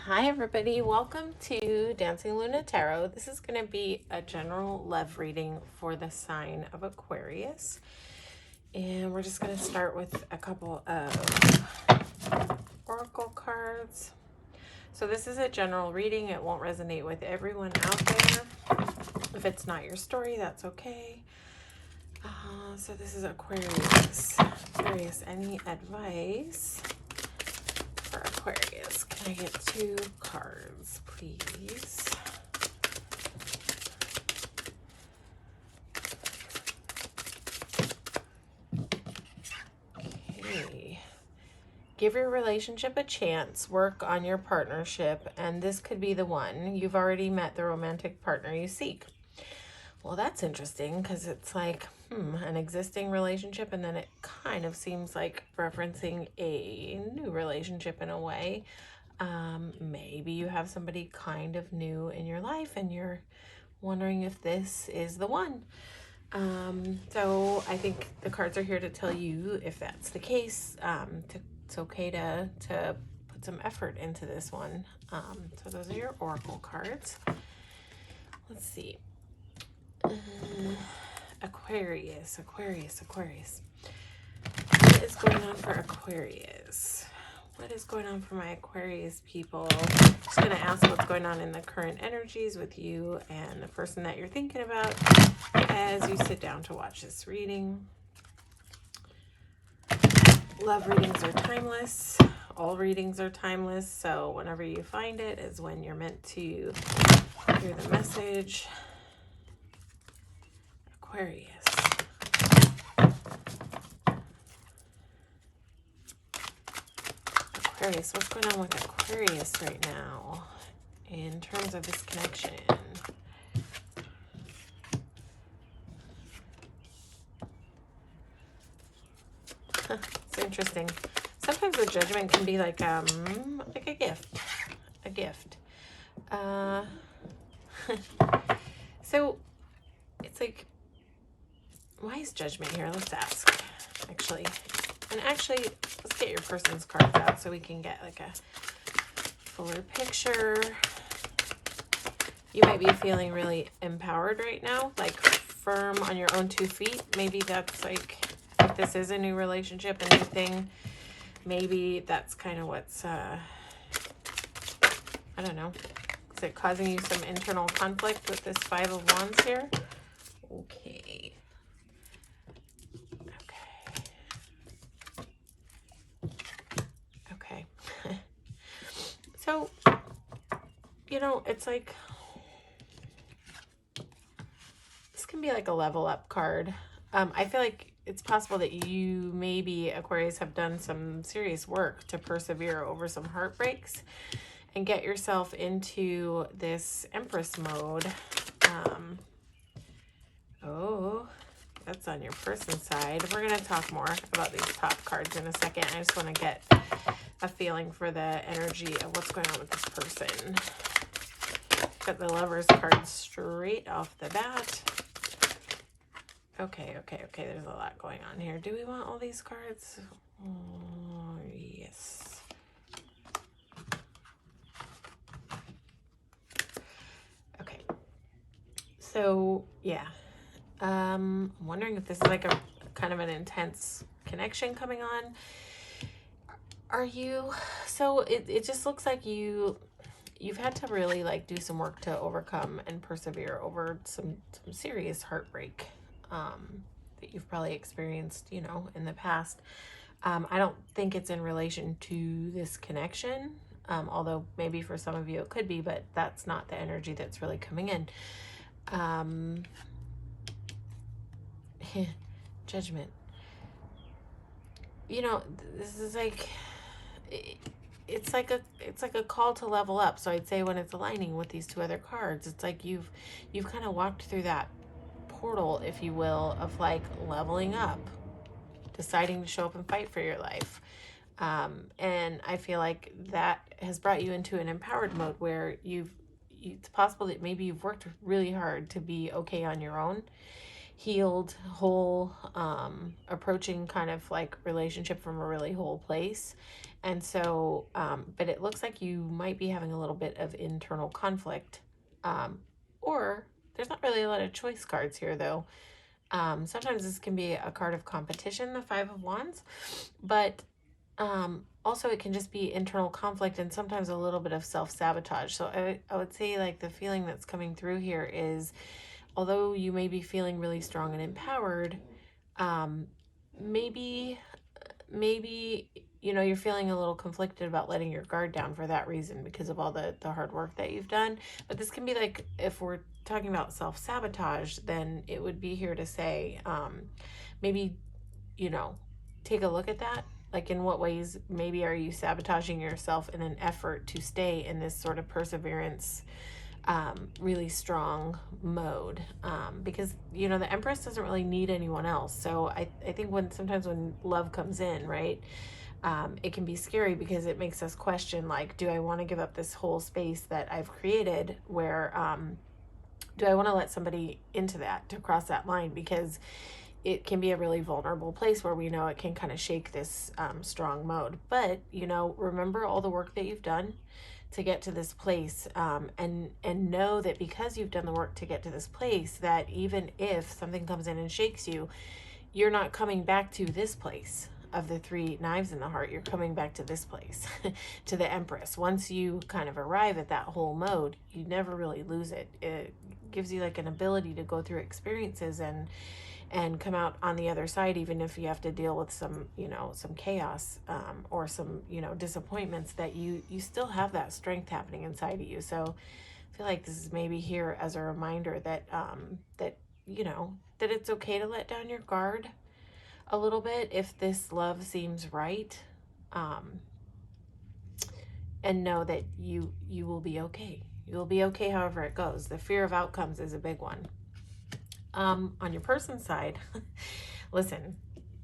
Hi everybody, welcome to Dancing Luna Tarot. This is going to be a general love reading for the sign of Aquarius. And we're just going to start with a couple of oracle cards. So this is a general reading. It won't resonate with everyone out there. If it's not your story, that's okay. So this is Aquarius. Aquarius, any advice for Aquarius? Can I get 2 cards, please? Okay. Give your relationship a chance. Work on your partnership, and this could be the one. You've already met the romantic partner you seek. Well, that's interesting because it's like, an existing relationship, and then it kind of seems like referencing a new relationship in a way. Maybe you have somebody kind of new in your life and you're wondering if this is the one. So I think the cards are here to tell you, if that's the case, it's okay to put some effort into this one. So those are your oracle cards. Let's see. Aquarius. What is going on for Aquarius? What is going on for my Aquarius people? I'm just going to ask what's going on in the current energies with you and the person that you're thinking about as you sit down to watch this reading. Love readings are timeless. All readings are timeless. So whenever you find it is when you're meant to hear the message. Aquarius. Aquarius, what's going on with Aquarius right now in terms of this connection? It's interesting. Sometimes the Judgment can be like a gift. A gift. So it's like, why is Judgment here? Let's ask, actually. And actually, let's get your person's cards out so we can get like a fuller picture. You might be feeling really empowered right now, like firm on your own 2 feet. Maybe that's like, if this is a new relationship, a new thing, maybe that's kind of what's, I don't know. Is it causing you some internal conflict with this 5 of Wands here? Okay. Okay. So, you know, it's like, this can be like a level up card. I feel like it's possible that you, maybe Aquarius, have done some serious work to persevere over some heartbreaks and get yourself into this Empress mode. Oh, that's on your person's side. We're going to talk more about these top cards in a second. I just want to get a feeling for the energy of what's going on with this person. Got the Lover's card straight off the bat. Okay. There's a lot going on here. Do we want all these cards? Oh, yes. Okay. So, yeah. I'm wondering if this is like a kind of an intense connection coming on. Are you... So, it just looks like you've had to really like do some work to overcome and persevere over some serious heartbreak that you've probably experienced, you know, in the past. I don't think it's in relation to this connection, although maybe for some of you it could be, but that's not the energy that's really coming in. Judgment. You know, this is like... It's like a call to level up. So I'd say when it's aligning with these 2 other cards, it's like you've kind of walked through that portal, if you will, of like leveling up, deciding to show up and fight for your life. And I feel like that has brought you into an empowered mode where it's possible that maybe you've worked really hard to be okay on your own. healed, whole, approaching kind of like relationship from a really whole place. And so, but it looks like you might be having a little bit of internal conflict. Or there's not really a lot of choice cards here, though. Sometimes this can be a card of competition, the Five of Wands, but also it can just be internal conflict and sometimes a little bit of self-sabotage. So I would say like the feeling that's coming through here is, although you may be feeling really strong and empowered, um, maybe maybe you're feeling a little conflicted about letting your guard down for that reason because of all the hard work that you've done. But this can be like, if we're talking about self-sabotage, then it would be here to say, maybe you know take a look at that. Like, in what ways maybe are you sabotaging yourself in an effort to stay in this sort of perseverance, really strong mode, because the Empress doesn't really need anyone else. So I think sometimes when love comes in, right, it can be scary because it makes us question, like, do I want to give up this whole space that I've created, where do I want to let somebody into that, to cross that line? Because it can be a really vulnerable place where we know it can kind of shake this strong mode. But remember all the work that you've done to get to this place, and know that because you've done the work to get to this place, that even if something comes in and shakes you, you're not coming back to this place of the three knives in the heart. You're coming back to this place, to the Empress. Once you kind of arrive at that whole mode, you never really lose it. It gives you like an ability to go through experiences and come out on the other side, even if you have to deal with some chaos, or some disappointments, that you still have that strength happening inside of you. So I feel like this is maybe here as a reminder that that it's okay to let down your guard a little bit if this love seems right, um, and know that you will be okay. You'll be okay however it goes. The fear of outcomes is a big one. On your person's side, listen,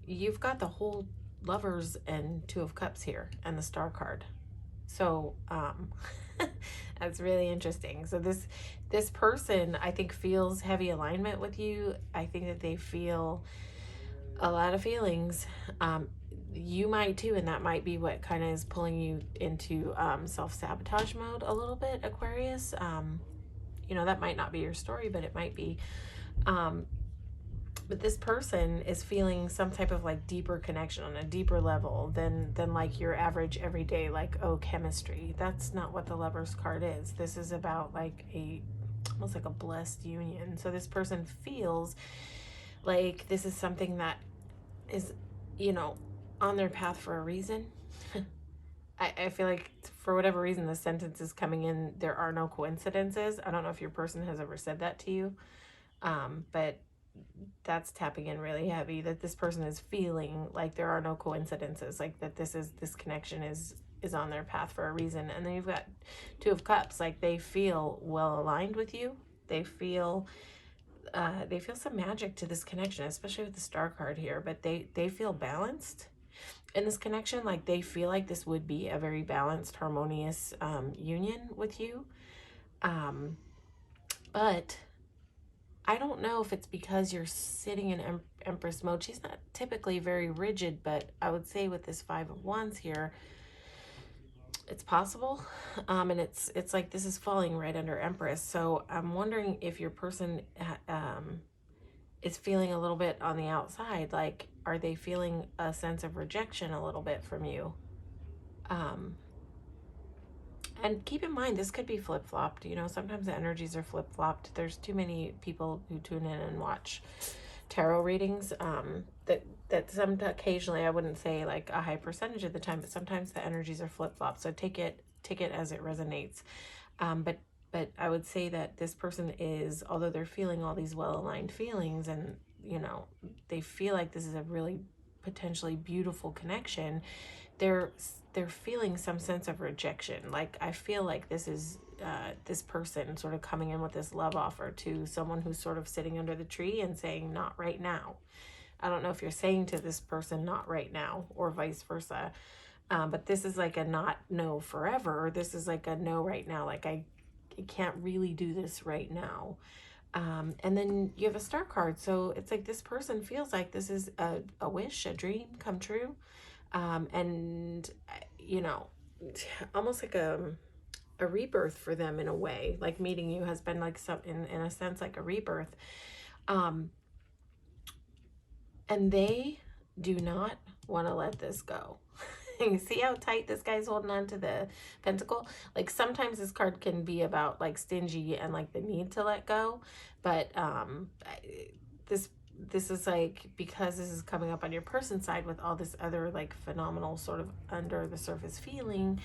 you've got the whole Lovers and Two of Cups here and the Star card. So that's really interesting. So this person, I think, feels heavy alignment with you. I think that they feel a lot of feelings. You might too, and that might be what kind of is pulling you into self-sabotage mode a little bit, Aquarius. That might not be your story, but it might be. But this person is feeling some type of like deeper connection on a deeper level than like your average everyday, like, oh, chemistry. That's not what the Lovers card is. This is about like almost like a blessed union. So this person feels like this is something that is on their path for a reason. I feel like for whatever reason the sentence is coming in, there are no coincidences. I don't know if your person has ever said that to you, but that's tapping in really heavy, that this person is feeling like there are no coincidences, like that this connection is on their path for a reason. And then you've got Two of Cups, like they feel well aligned with you. They feel some magic to this connection, especially with the Star card here, but they feel balanced in this connection. Like they feel like this would be a very balanced, harmonious union with you. But I don't know if it's because you're sitting in Empress mode. She's not typically very rigid, but I would say with this Five of Wands here, it's possible. And it's like this is falling right under Empress. So I'm wondering if your person is feeling a little bit on the outside. Like, are they feeling a sense of rejection a little bit from you? And keep in mind, this could be flip-flopped. Sometimes the energies are flip-flopped. There's too many people who tune in and watch tarot readings, that some occasionally, I wouldn't say like a high percentage of the time, but sometimes the energies are flip-flopped. So take it as it resonates. But I would say that this person is, although they're feeling all these well-aligned feelings, and they feel like this is a really potentially beautiful connection, they're feeling some sense of rejection. Like, I feel like this is this person sort of coming in with this love offer to someone who's sort of sitting under the tree and saying, not right now. I don't know if you're saying to this person, not right now, or vice versa. But this is like a not no forever. This is like a no right now. Like, I can't really do this right now. And then you have a star card. So it's like this person feels like this is a wish, a dream come true. And, you know, almost like a rebirth for them in a way. Like meeting you has been like some, in a sense, like a rebirth. And they do not want to let this go. You see how tight this guy's holding on to the pentacle? Like sometimes this card can be about like stingy and like the need to let go, but this this is like, because this is coming up on your person side with all this other like phenomenal sort of under the surface feeling,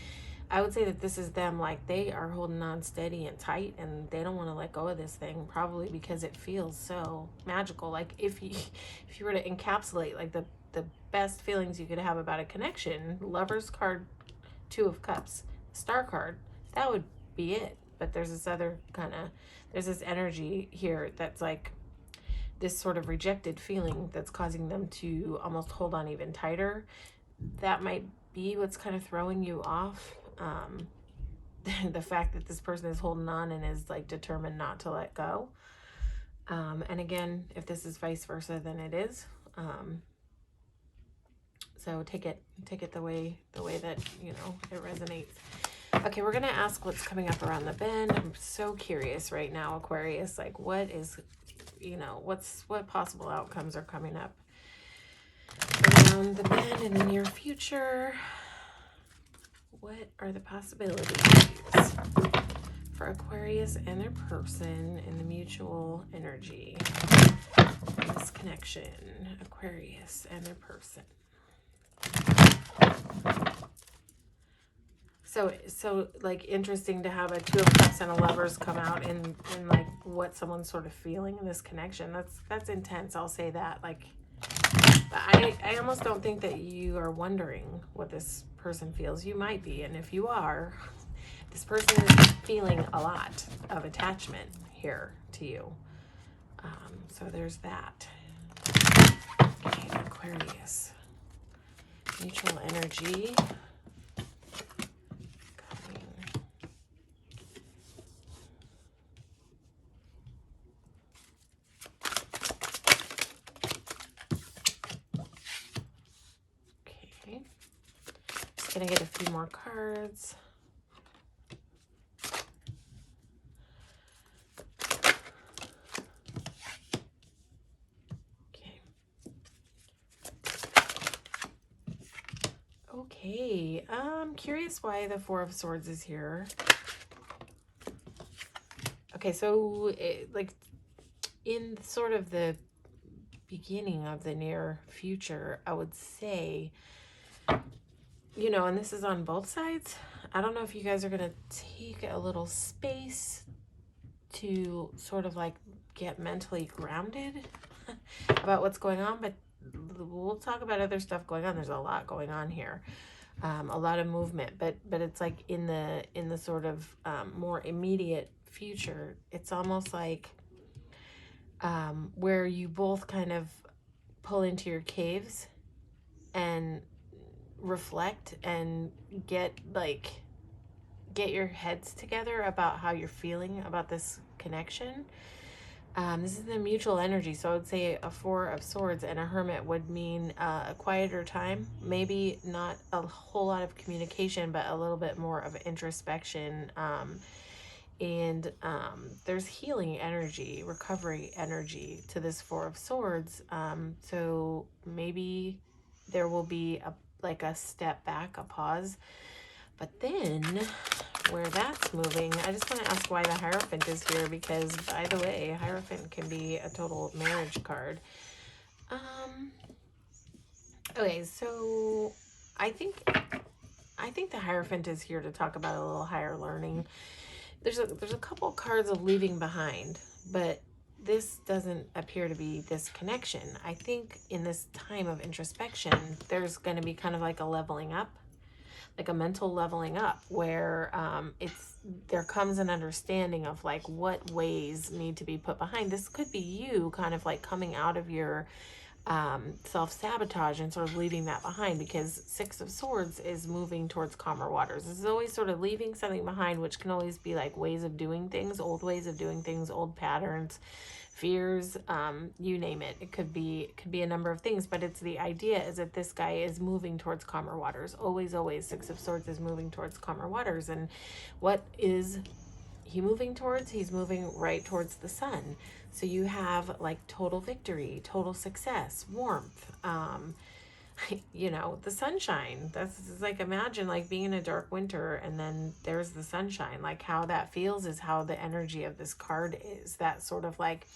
I would say that this is them, like they are holding on steady and tight and they don't want to let go of this thing, probably because it feels so magical. Like if you were to encapsulate like the best feelings you could have about a connection, Lover's card, Two of Cups, Star card, that would be it. But there's this other kind of, there's this energy here that's like this sort of rejected feeling that's causing them to almost hold on even tighter. That might be what's kind of throwing you off. The fact that this person is holding on and is like determined not to let go. And again, if this is vice versa, then it is. So take it the way that, you know, it resonates. Okay, we're gonna ask what's coming up around the bend. I'm so curious right now, Aquarius. Like, what is, you know, what possible outcomes are coming up around the bend in the near future? What are the possibilities for Aquarius and their person in the mutual energy? This connection, Aquarius and their person. So like interesting to have a Two of Cups and a Lovers come out in like what someone's sort of feeling in this connection. That's intense. I'll say that. Like, I almost don't think that you are wondering what this person feels. You might be, and if you are, this person is feeling a lot of attachment here to you. So there's that. Okay, Aquarius. Mutual energy. Okay. Just gonna get a few more cards. Okay, I'm curious why the Four of Swords is here. Okay, so like in sort of the beginning of the near future, I would say, you know, and this is on both sides. I don't know if you guys are going to take a little space to sort of like get mentally grounded about what's going on, but we'll talk about other stuff going on. There's a lot going on here. A lot of movement, but it's like in the sort of more immediate future, it's almost like where you both kind of pull into your caves and reflect and get your heads together about how you're feeling about this connection. This is the mutual energy, so I would say a Four of Swords and a Hermit would mean a quieter time, maybe not a whole lot of communication, but a little bit more of introspection. And there's healing energy, recovery energy to this Four of Swords. So maybe there will be a step back, a pause. But then, where that's moving, I just want to ask why the Hierophant is here, because, by the way, Hierophant can be a total marriage card. Okay, so I think the Hierophant is here to talk about a little higher learning. There's a couple cards of leaving behind, but this doesn't appear to be this connection. I think in this time of introspection, there's going to be kind of like a leveling up, like a mental leveling up, where there comes an understanding of like what ways need to be put behind. This could be you kind of like coming out of your self-sabotage and sort of leaving that behind, because Six of Swords is moving towards calmer waters. This is always sort of leaving something behind, which can always be like ways of doing things, old ways of doing things, old patterns, fears, you name it. It could be a number of things, but it's the idea is that this guy is moving towards calmer waters. Always, Six of Swords is moving towards calmer waters. And what is he moving towards? He's moving right towards the sun. So you have like total victory, total success, warmth, the sunshine. That's like, imagine like being in a dark winter and then there's the sunshine. Like how that feels is how the energy of this card is. That sort of like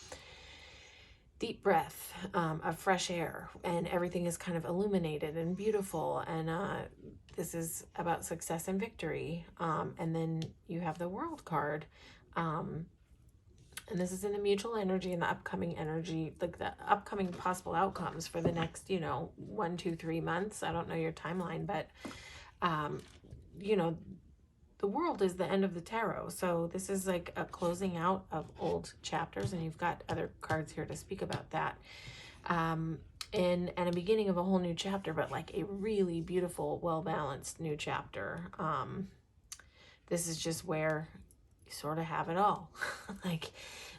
deep breath of fresh air, and everything is kind of illuminated and beautiful. And this is about success and victory. And then you have the World card. And this is in the mutual energy and the upcoming energy, like the upcoming possible outcomes for the next, 1, 2, 3 months. I don't know your timeline, but, the World is the end of the tarot. So this is like a closing out of old chapters, and you've got other cards here to speak about that. And a beginning of a whole new chapter, but like a really beautiful, well-balanced new chapter. This is just where you sort of have it all. Like,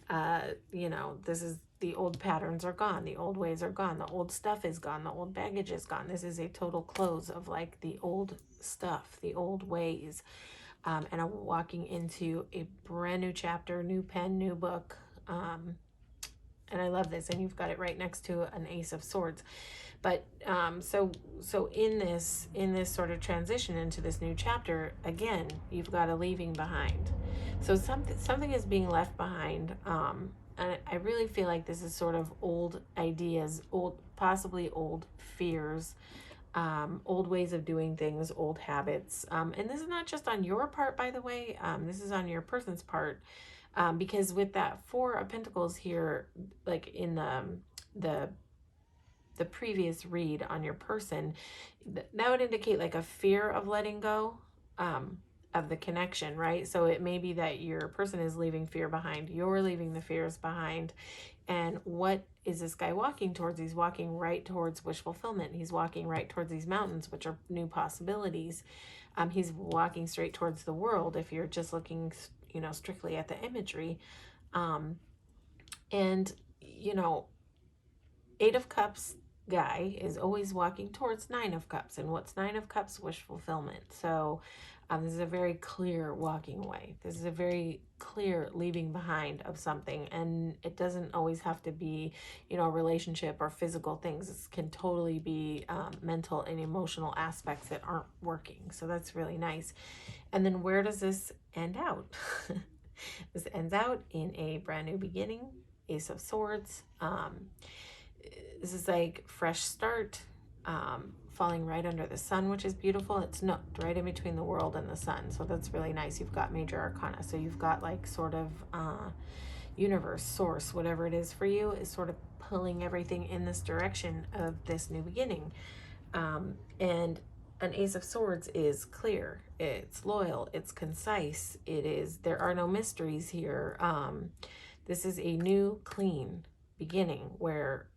this is, the old patterns are gone. The old ways are gone. The old stuff is gone. The old baggage is gone. This is a total close of like the old stuff, the old ways. And I'm walking into a brand new chapter, new pen, new book. And I love this. And you've got it right next to an Ace of Swords. But so in this sort of transition into this new chapter, again, you've got a leaving behind. So something is being left behind. And I really feel like this is sort of old ideas, possibly old fears, old ways of doing things, old habits. And this is not just on your part, by the way. This is on your person's part. Because with that Four of Pentacles here, like in the previous read on your person, that would indicate like a fear of letting go of the connection, right? So it may be that your person is leaving fear behind, you're leaving the fears behind. And what is this guy walking towards? He's walking right towards wish fulfillment. He's walking right towards these mountains, which are new possibilities. He's walking straight towards the world if you're just looking, strictly at the imagery. And, Eight of Cups guy is always walking towards Nine of Cups. And what's Nine of Cups? Wish fulfillment. So this is a very clear walking away. This is a very clear leaving behind of something. And it doesn't always have to be, a relationship or physical things. This can totally be mental and emotional aspects that aren't working. So that's really nice. And then where does this end out? This ends out in a brand new beginning, Ace of Swords. This is like fresh start, falling right under the sun, which is beautiful. It's nooked right in between the world and the sun. So that's really nice. You've got major arcana. So you've got like sort of universe, source, whatever it is for you, is sort of pulling everything in this direction of this new beginning. And an Ace of Swords is clear, it's loyal, it's concise, there are no mysteries here. This is a new, clean beginning where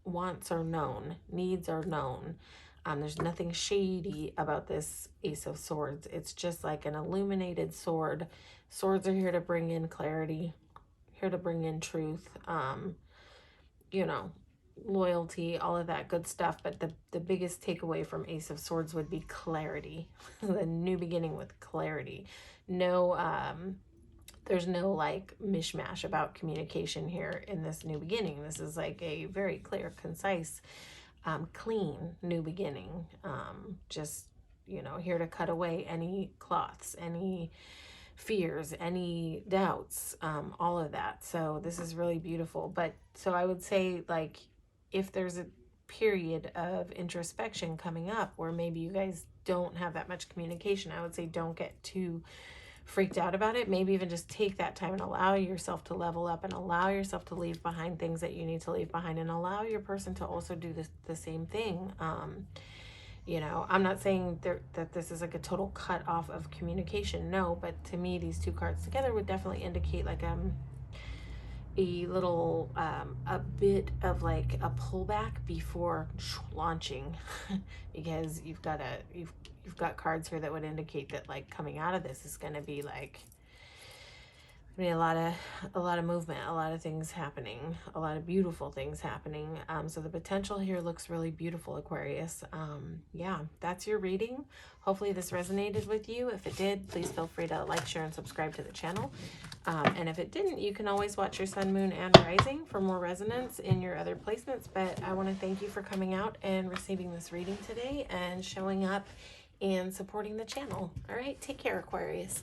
wants are known, needs are known. There's nothing shady about this Ace of Swords. It's just like an illuminated sword. Swords are here to bring in clarity, here to bring in truth, loyalty, all of that good stuff. But the biggest takeaway from Ace of Swords would be clarity. The new beginning with clarity. No, there's no like mishmash about communication here in this new beginning. This is like a very clear, concise, clean new beginning. Just, here to cut away any cloths, any fears, any doubts, all of that. So this is really beautiful. But so I would say, like, if there's a period of introspection coming up where maybe you guys don't have that much communication, I would say don't get too freaked out about it. Maybe even just take that time and allow yourself to level up and allow yourself to leave behind things that you need to leave behind, and allow your person to also do the same thing. I'm not saying that this is like a total cut off of communication, no, but to me these two cards together would definitely indicate like a little a bit of like a pullback before launching because you've got cards here that would indicate that like coming out of this is going to be like, I mean, a lot of movement, a lot of things happening, a lot of beautiful things happening. So the potential here looks really beautiful, Aquarius. Yeah, that's your reading. Hopefully this resonated with you. If it did, please feel free to like, share, and subscribe to the channel. And if it didn't, you can always watch your sun, moon, and rising for more resonance in your other placements. But I want to thank you for coming out and receiving this reading today and showing up and supporting the channel. All right, take care, Aquarius.